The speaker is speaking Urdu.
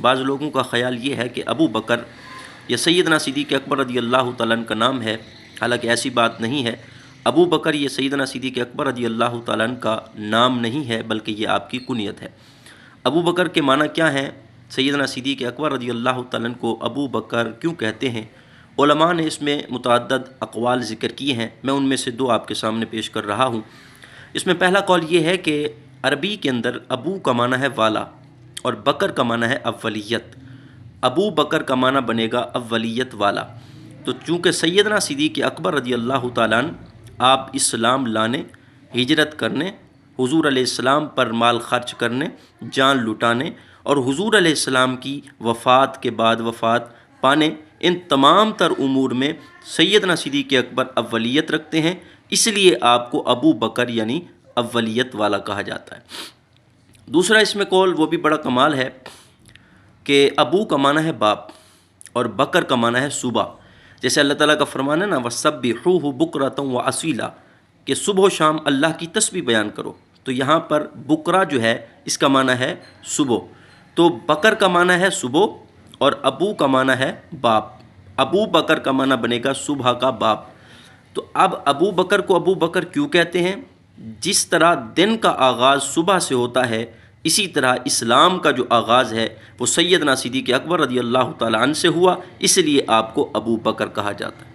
بعض لوگوں کا خیال یہ ہے کہ ابو بکر یا سیدنا صدیق اکبر رضی اللہ تعالیٰ عنہ کا نام ہے، حالانکہ ایسی بات نہیں ہے۔ ابو بکر یہ سیدنا صدیق اکبر رضی اللہ تعالیٰ عنہ کا نام نہیں ہے، بلکہ یہ آپ کی کنیت ہے۔ ابو بکر کے معنی کیا ہیں؟ سیدنا صدیق اکبر رضی اللہ تعالیٰ عنہ کو ابو بکر کیوں کہتے ہیں؟ علماء نے اس میں متعدد اقوال ذکر کیے ہیں، میں ان میں سے دو آپ کے سامنے پیش کر رہا ہوں۔ اس میں پہلا قول یہ ہے کہ عربی کے اندر ابو کا معنی ہے والا اور بکر کا معنی ہے اولیت۔ ابو بکر کا معنی بنے گا اولیت والا۔ تو چونکہ سیدنا صدیق اکبر رضی اللہ تعالیٰ عنہ آپ اسلام لانے، ہجرت کرنے، حضور علیہ السلام پر مال خرچ کرنے، جان لٹانے اور حضور علیہ السلام کی وفات کے بعد وفات پانے، ان تمام تر امور میں سیدنا صدیق اکبر اولیت رکھتے ہیں، اس لیے آپ کو ابو بکر یعنی اولیت والا کہا جاتا ہے۔ دوسرا اس میں قول وہ بھی بڑا کمال ہے کہ ابو کا معنی ہے باپ اور بکر کا معنی ہے صبح۔ جیسے اللہ تعالیٰ کا فرمان ہے نا وَسَبِّحُوهُ بُكْرَةً وَأَصِيلًا، کہ صبح و شام اللہ کی تسبیح بیان کرو۔ تو یہاں پر بکرا جو ہے اس کا معنی ہے صبح، تو بکر کا معنی ہے صبح اور ابو کا معنی ہے باپ۔ ابو بکر کا معنی بنے گا صبح کا باپ۔ تو اب ابو بکر کو ابو بکر کیوں کہتے ہیں؟ جس طرح دن کا آغاز صبح سے ہوتا ہے، اسی طرح اسلام کا جو آغاز ہے وہ سیدنا صدیق اکبر رضی اللہ تعالیٰ عنہ سے ہوا، اس لیے آپ کو ابو بکر کہا جاتا ہے۔